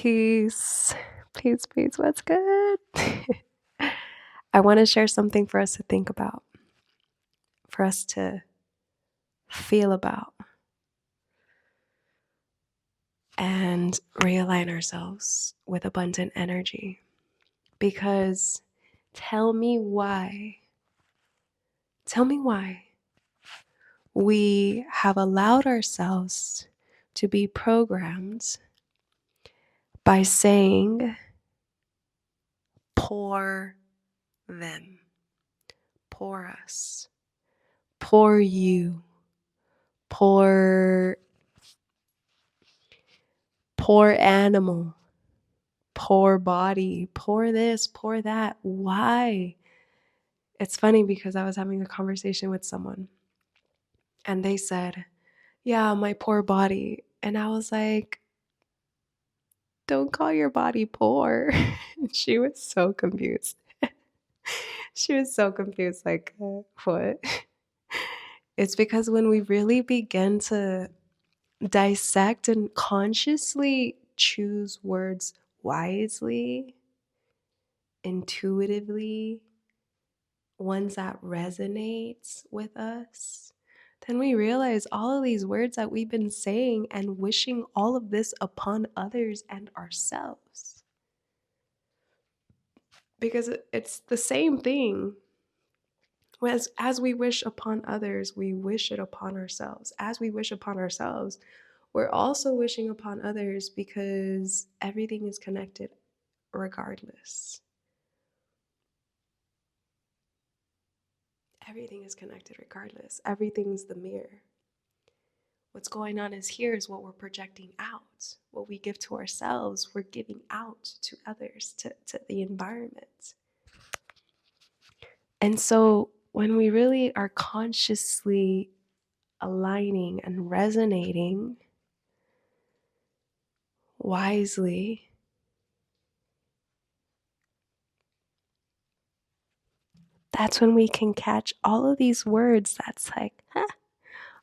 Peace. Peace, peace. What's good? I want to share something for us to think about, for us to feel about, and realign ourselves with abundant energy. Because tell me why we have allowed ourselves to be programmed by saying, poor them, poor us, poor you, poor animal, poor body, poor this, poor that. Why? It's funny because I was having a conversation with someone and they said, yeah, my poor body. And I was like, don't call your body poor. She was so confused. She was so confused, like, what? It's because when we really begin to dissect and consciously choose words wisely, intuitively, ones that resonate with us, then we realize all of these words that we've been saying and wishing all of this upon others and ourselves. Because it's the same thing. As we wish upon others, we wish it upon ourselves. As we wish upon ourselves, we're also wishing upon others because everything is connected regardless. Everything is connected regardless. Everything's the mirror. What's going on is here is what we're projecting out. What we give to ourselves, we're giving out to others, to the environment. And so when we really are consciously aligning and resonating wisely, that's when we can catch all of these words that's like,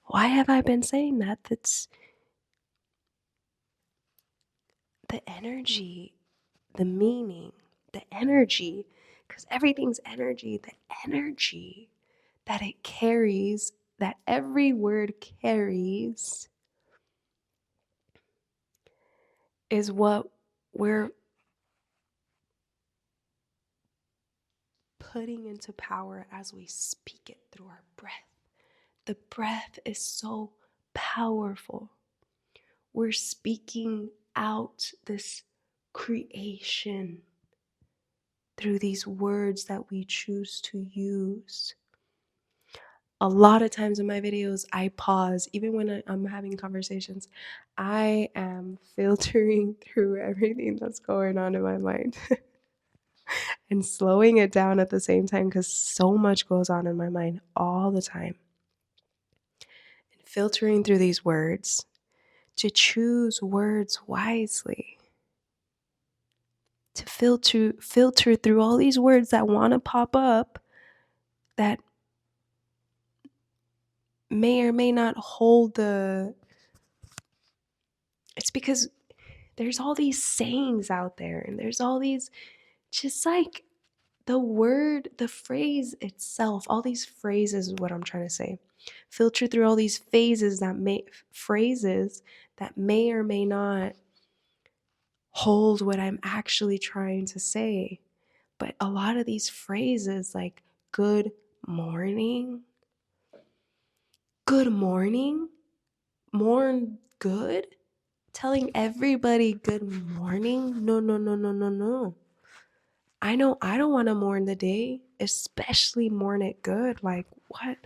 why have I been saying that? That's the energy, the meaning, the energy, because everything's energy, the energy that it carries, that every word carries, is what we're putting into power as we speak it through our breath. The breath is so powerful. We're speaking out this creation through these words that we choose to use. A lot of times in my videos, I pause. Even when I'm having conversations, I am filtering through everything that's going on in my mind and slowing it down at the same time because so much goes on in my mind all the time. And filtering through these words to choose words wisely. To filter through all these words that want to pop up that may or may not hold it's because there's all these sayings out there and there's all these, just like the phrase itself, all these phrases is what I'm trying to say. Filter through all these phrases that may or may not hold what I'm actually trying to say. But a lot of these phrases like good morning, morn good, telling everybody good morning. No. I know I don't want to mourn the day, especially mourn it good. Like, what?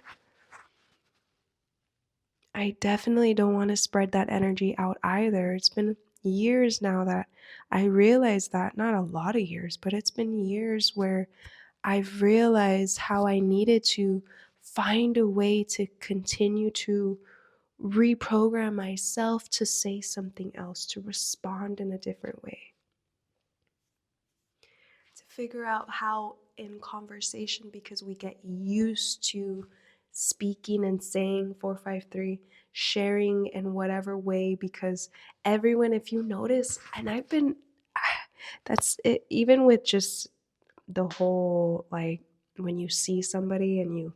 I definitely don't want to spread that energy out either. It's been years now that I realized that, not a lot of years, but it's been years where I've realized how I needed to find a way to continue to reprogram myself to say something else, to respond in a different way. To figure out how in conversation, because we get used to speaking and saying 453, sharing in whatever way, because everyone, if you notice, and I've been, that's it, even with just the whole, like, when you see somebody and you,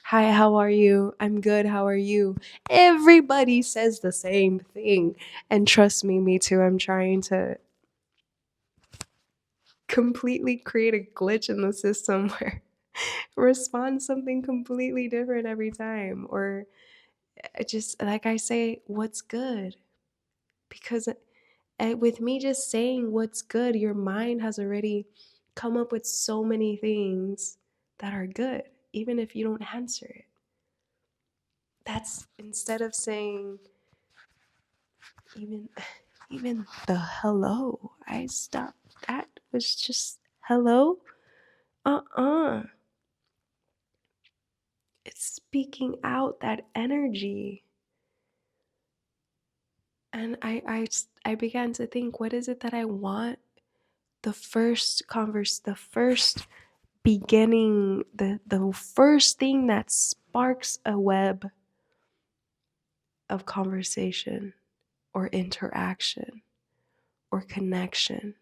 hi, how are you? I'm good, how are you? Everybody says the same thing. And trust me, me too. I'm trying to completely create a glitch in the system where respond something completely different every time. Or just, like I say, what's good? Because with me just saying what's good, your mind has already come up with so many things that are good, even if you don't answer it. That's, instead of saying even the hello, I stopped. That was just hello. It's speaking out that energy. And I began to think, what is it that I want? The first the first beginning, the first thing that sparks a web of conversation or interaction or connection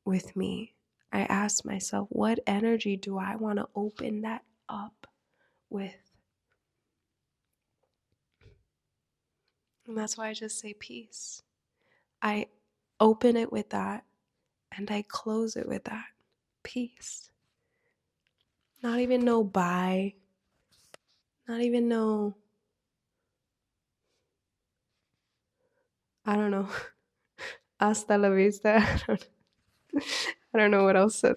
with me. I ask myself, what energy do I want to open that up with? And that's why I just say peace. I open it with that and I close it with that. Peace. Not even no bye. Not even no, I don't know, hasta la vista. I don't know what else said.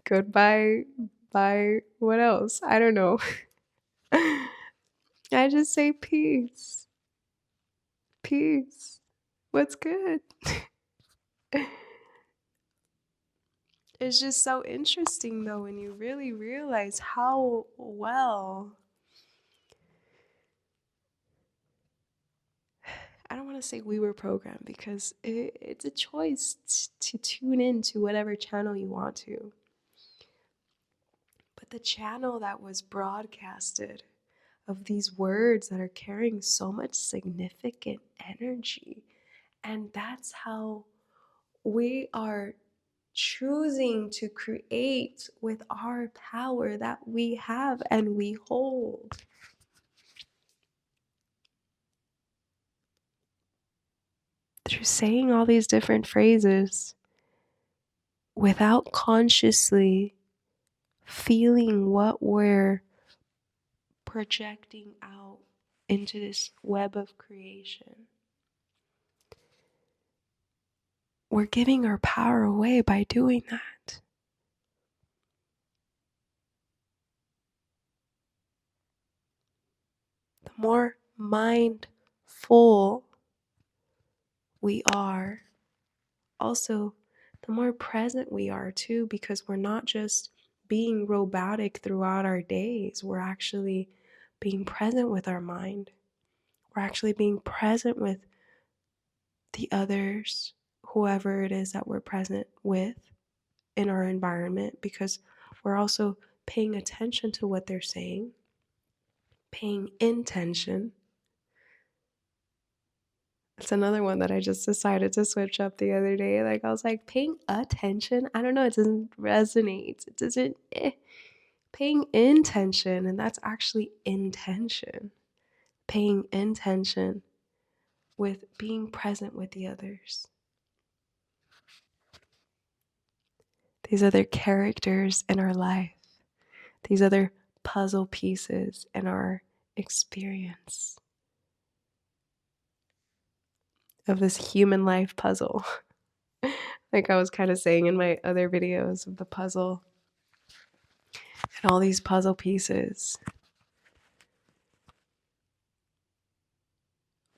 Goodbye, bye, what else? I don't know. I just say peace. Peace. What's good? It's just so interesting though when you really realize how well, I don't want to say we were programmed, because it's a choice to tune into whatever channel you want to. But the channel that was broadcasted of these words that are carrying so much significant energy, and that's how we are choosing to create with our power that we have and we hold. Through saying all these different phrases without consciously feeling what we're projecting out into this web of creation, we're giving our power away by doing that. The more mindful we are, also the more present we are too, because we're not just being robotic throughout our days. We're actually being present with our mind. We're actually being present with the others, whoever it is that we're present with in our environment, because we're also paying attention to what they're saying, paying intention. It's another one that I just decided to switch up the other day. Like, I was like, paying attention? I don't know, it doesn't resonate. It doesn't, paying intention, and that's actually intention. Paying intention with being present with the others. These other characters in our life, these other puzzle pieces in our experience of this human life puzzle. Like I was kind of saying in my other videos of the puzzle and all these puzzle pieces.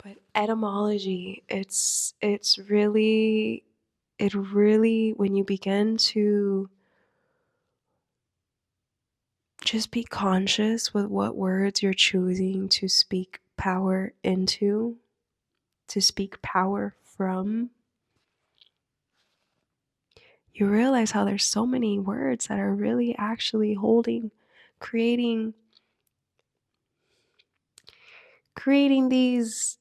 But etymology, it really, when you begin to just be conscious with what words you're choosing to speak power into, to speak power from, you realize how there's so many words that are really actually creating creating these,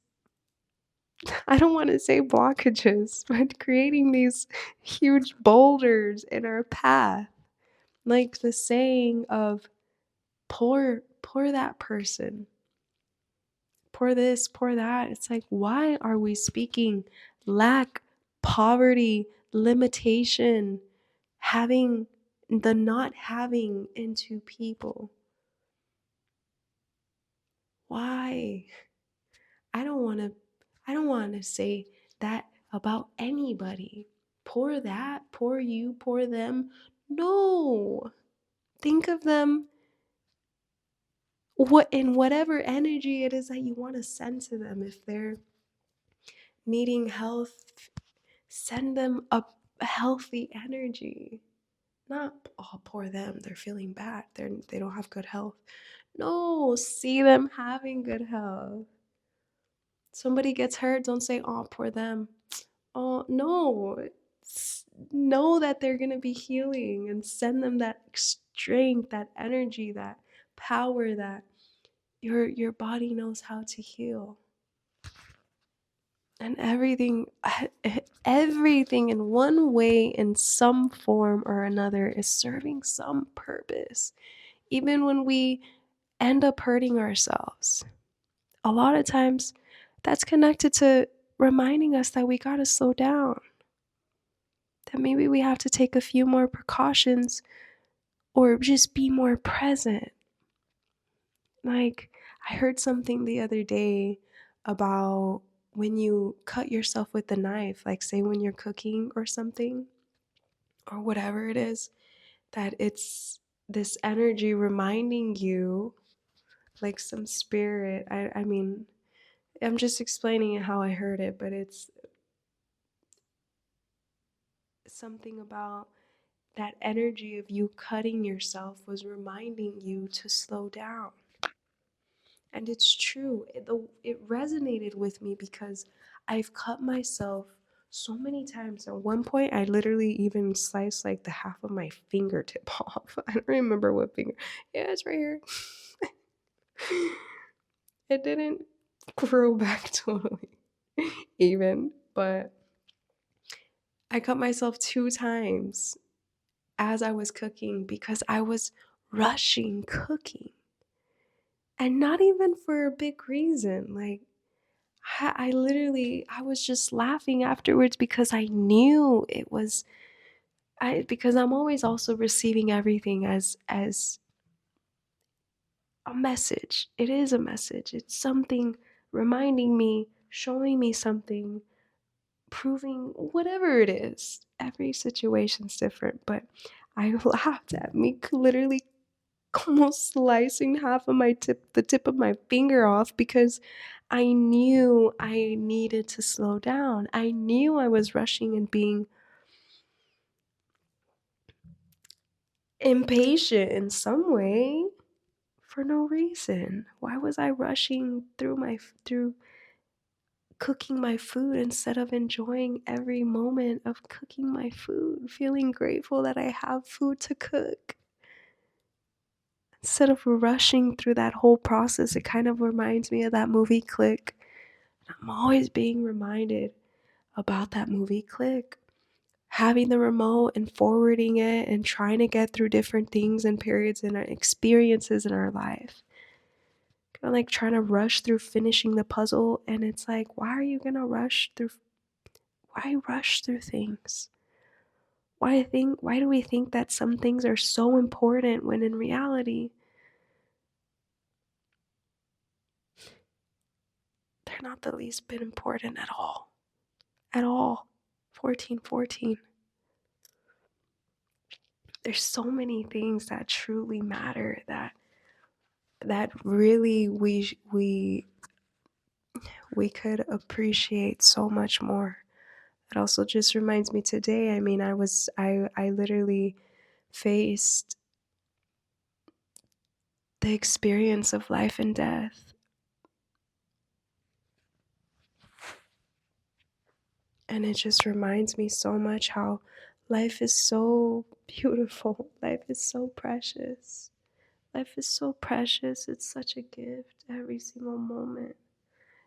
I don't want to say blockages, but creating these huge boulders in our path. Like the saying of pour that person, pour this, pour that. It's like, why are we speaking lack, poverty, limitation, having the not having into people? Why? I don't want to I don't want to say that about anybody. Pour that, pour you, pour them. No. Think of them what in whatever energy it is that you want to send to them. If they're needing health, send them a healthy energy. Not, oh, poor them, they're feeling bad. They don't have good health. No, see them having good health. Somebody gets hurt, don't say, oh, poor them. Oh, no. Know that they're going to be healing and send them that strength, that energy, that power that your body knows how to heal. And everything in one way, in some form or another, is serving some purpose. Even when we end up hurting ourselves, a lot of times that's connected to reminding us that we got to slow down, that maybe we have to take a few more precautions or just be more present. Like, I heard something the other day about when you cut yourself with the knife, like say when you're cooking or something, or whatever it is, that it's this energy reminding you, like some spirit. I mean, I'm just explaining it how I heard it, but it's something about that energy of you cutting yourself was reminding you to slow down. And it's true. It resonated with me because I've cut myself so many times. At one point, I literally even sliced like the half of my fingertip off. I don't remember what finger. Yeah, it's right here. It didn't grow back totally even, but I cut myself 2 times as I was cooking because I was rushing cooking. And not even for a big reason. Like, I was just laughing afterwards because I knew it was, because I'm always also receiving everything as a message. It is a message. It's something reminding me, showing me something, proving whatever it is. Every situation's different, but I laughed at me literally almost slicing half of the tip of my finger off because I knew I needed to slow down. I knew I was rushing and being impatient in some way for no reason. Why was I rushing through cooking my food instead of enjoying every moment of cooking my food, feeling grateful that I have food to cook? Instead of rushing through that whole process, it kind of reminds me of that movie Click. I'm always being reminded about that movie Click. Having the remote and forwarding it and trying to get through different things and periods and experiences in our life. Kind of like trying to rush through finishing the puzzle, and it's like, why rush through things? Why do we think that some things are so important when in reality they're not the least bit important at all. At all. 1414. There's so many things that truly matter that really we could appreciate so much more. It also just reminds me today, I mean, I literally faced the experience of life and death. And it just reminds me so much how life is so beautiful. Life is so precious. Life is so precious. It's such a gift every single moment.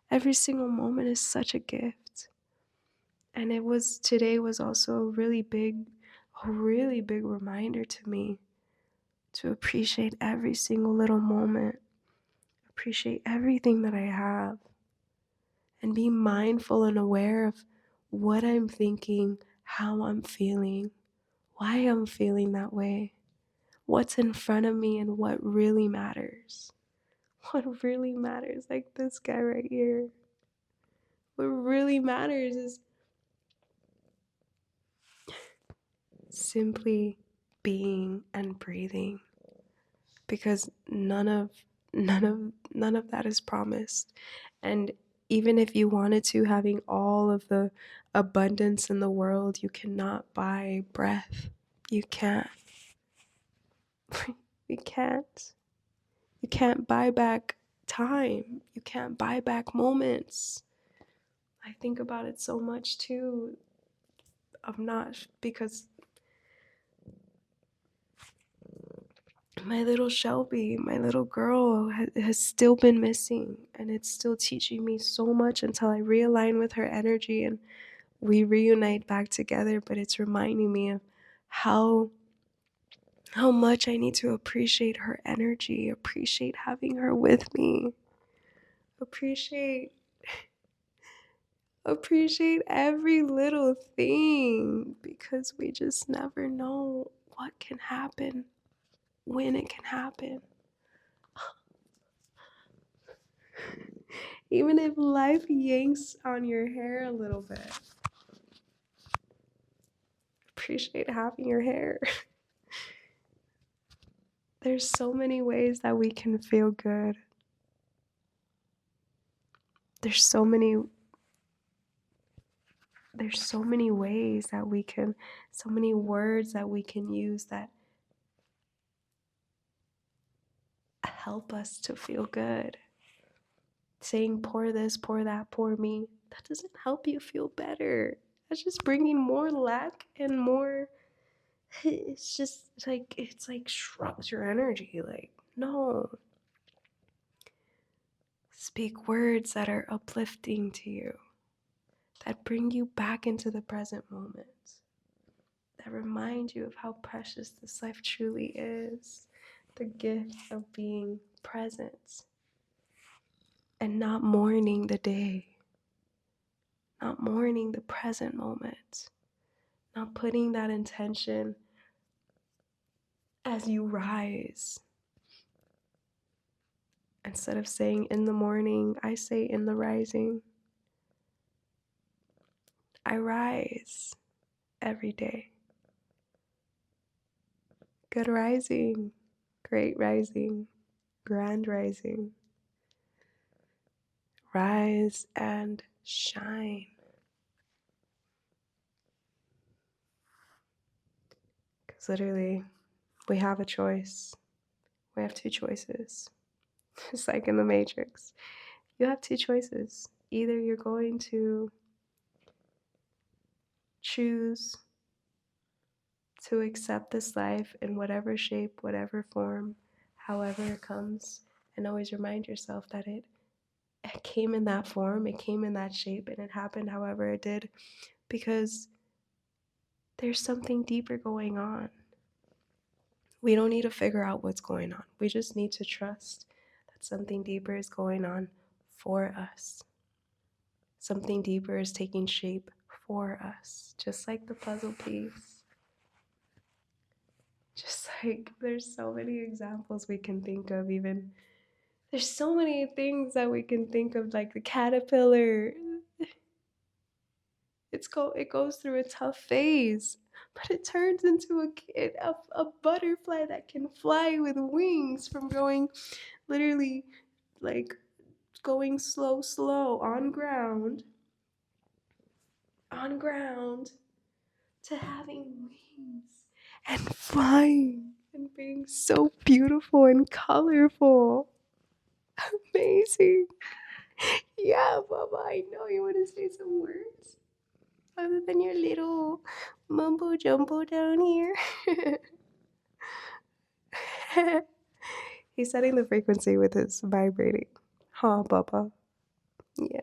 Every single moment is such a gift. And today was also a really big reminder to me to appreciate every single little moment, appreciate everything that I have, and be mindful and aware of what I'm thinking, how I'm feeling, why I'm feeling that way, what's in front of me, and what really matters. What really matters, like this guy right here. What really matters is simply being and breathing, because none of that is promised. And even if you wanted to, having all of the abundance in the world, you cannot buy breath. You can't. You can't. You can't buy back time. You can't buy back moments. I think about it so much too. I'm not, because my little Shelby, my little girl, has still been missing, and it's still teaching me so much until I realign with her energy and we reunite back together. But it's reminding me of how much I need to appreciate her energy, appreciate having her with me, appreciate every little thing, because we just never know what can happen, when it can happen. Even if life yanks on your hair a little bit, appreciate having your hair. There's so many ways that we can feel good. There's so many ways that we can, so many words that we can use that help us to feel good. Saying pour this, pour that, pour me, that doesn't help you feel better. That's just bringing more lack and more, it's like shrugs your energy. Like, no. Speak words that are uplifting to you, that bring you back into the present moment, that remind you of how precious this life truly is, the gift of being present and not mourning the day, not mourning the present moment, not putting that intention as you rise. Instead of saying in the morning, I say in the rising. I rise every day. Good rising, great rising, grand rising. Rise and shine. Because literally, we have a choice. We have two choices. It's like in the Matrix. You have two choices. Either you're going to choose to accept this life in whatever shape, whatever form, however it comes, and always remind yourself that it came in that form, it came in that shape, and it happened however it did, because there's something deeper going on. We don't need to figure out what's going on. We just need to trust that something deeper is going on for us. Something deeper is taking shape for us, just like the puzzle piece. Just like there's so many examples we can think of, even there's so many things that we can think of, like the caterpillar. It goes through a tough phase, but it turns into a butterfly that can fly with wings, from going literally like going slow on ground to having wings and flying and being so beautiful and colorful. Amazing. Yeah, Baba, I know you want to say some words other than your little mumbo jumbo down here. He's setting the frequency with his vibrating. Huh, Baba? Yeah.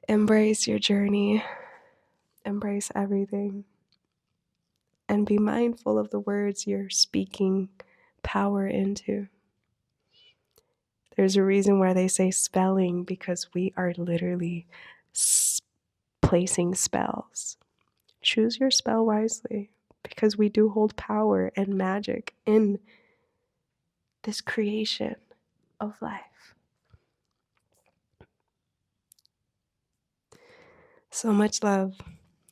Embrace your journey, embrace everything, and be mindful of the words you're speaking power into. There's a reason why they say spelling, because we are literally placing spells. Choose your spell wisely, because we do hold power and magic in this creation of life. So much love,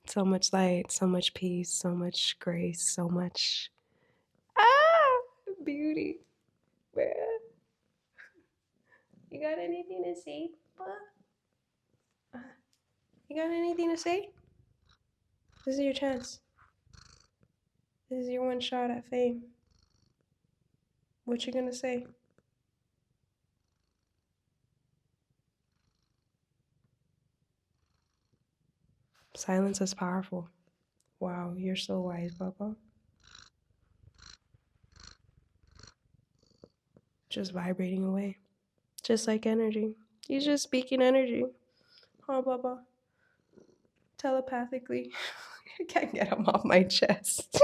so much light, so much peace, so much grace, so much beauty. Man. You got anything to say, Papa? You got anything to say? This is your chance. This is your one shot at fame. What you gonna say? Silence is powerful. Wow, you're so wise, Papa. Just vibrating away. Just like energy. He's just speaking energy. Huh, Papa? Telepathically. I can't get him off my chest.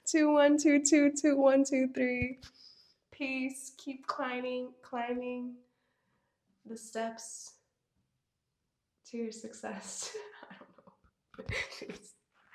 2 1 2 2 2 1 2 3. Peace. Keep climbing the steps to your success. I don't know. Peace.